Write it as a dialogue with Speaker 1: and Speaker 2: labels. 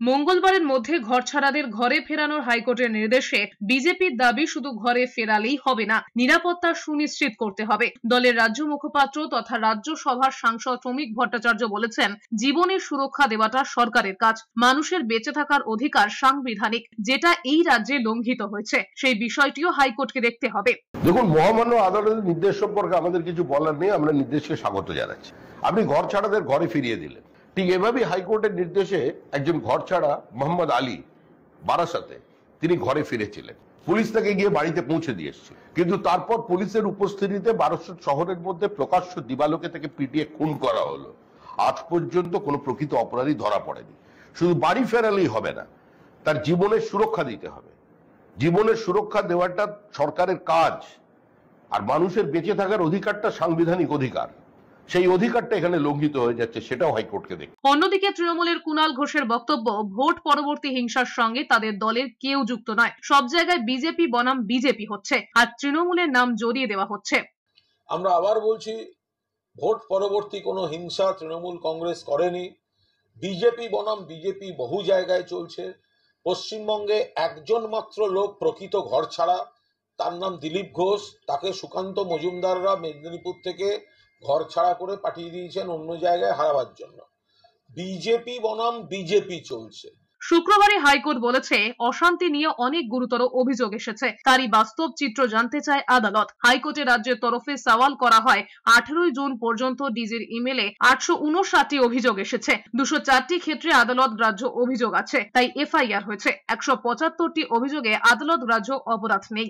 Speaker 1: মঙ্গলবারের মধ্যে ঘর ছাড়াদের ঘরে ফেরানোর হাইকোর্টের নির্দেশে বিজেপির দাবি শুধু ঘরে ফেরালেই হবে না, নিরাপত্তা সুনিশ্চিত করতে হবে। দলের রাজ্য মুখপাত্র তথা রাজ্যসভার সাংসদ শ্রমিক ভট্টাচার্য বলেছেন, জীবনের সুরক্ষা দেওয়াটা সরকারের কাজ। মানুষের বেঁচে থাকার অধিকার সাংবিধানিক, যেটা এই রাজ্যে লঙ্ঘিত হয়েছে, সেই বিষয়টিও হাইকোর্টকে দেখতে হবে।
Speaker 2: দেখুন, মহামান্য আদালতের নির্দেশ সম্পর্কে আমাদের কিছু বলার নেই, আমরা নির্দেশকে স্বাগত জানাচ্ছি। আপনি ঘর ছাড়াদের ঘরে ফিরিয়ে দিলেন, ঠিক এভাবেই হাইকোর্টের নির্দেশে একজন ঘর ছাড়া মোহাম্মদ আলী বারাসাতে তিনি ঘরে ফিরেছিলেন। পুলিশ তাকে গিয়ে বাড়িতে পৌঁছে দিয়ে এসছে, কিন্তু তারপর পুলিশের উপস্থিতিতে বারাসত শহরের মধ্যে প্রকাশ্য দিবালোকে তাকে পিটিয়ে খুন করা হলো। আজ পর্যন্ত কোনো প্রকৃত অপরাধী ধরা পড়েনি। শুধু বাড়ি ফেরালেই হবে না, তার জীবনের সুরক্ষা দিতে হবে। জীবনের সুরক্ষা দেওয়াটা সরকারের কাজ, আর মানুষের বেঁচে থাকার অধিকারটা সাংবিধানিক অধিকার। সেই অধিকারটা এখানে লঙ্ঘিত হয়ে যাচ্ছে, সেটাও হাইকোর্টকে দেখবে।
Speaker 1: অন্যদিকে তৃণমূলের কুণাল ঘোষের বক্তব্য, ভোট পরবর্তী হিংসার সঙ্গে তাদের দলের কেউ যুক্ত নয়। সব জায়গায় বিজেপি বনাম বিজেপি হচ্ছে, আর তৃণমূলের নাম জড়িয়ে দেওয়া হচ্ছে।
Speaker 3: আমরা আবার বলছি, ভোট পরবর্তী কোনো হিংসা তৃণমূল কংগ্রেস করেনি। বিজেপি বনাম বিজেপি বহু জায়গায় চলছে। পশ্চিমবঙ্গে একজন মাত্র লোক প্রকৃত ঘর ছাড়া, তার নাম দিলীপ ঘোষ। তাকে সুকান্ত মজুমদাররা মেদিনীপুর থেকে ঘর ছাড়া করে পাঠিয়ে দিয়েছেন অন্য জায়গায় হারাবার জন্য। বিজেপি বনাম বিজেপি চলছে।
Speaker 1: শুক্রবারে হাইকোর্ট বলেছে, অশান্তি নিয়ে অনেক গুরুতর অভিযোগ এসেছে, তারই বাস্তব চিত্র জানতে চায় আদালত। হাইকোর্টে রাজ্যের তরফে সওয়াল করা হয়, 18 জুন পর্যন্ত ডিজির ইমেলে 859টি অভিযোগ এসেছে। 204টি ক্ষেত্রে আদালত গ্রাহ্য অভিযোগ আছে, তাই এফআইআর হয়েছে। 175টি অভিযোগে আদালত গ্রাহ্য অপরাধ নেই।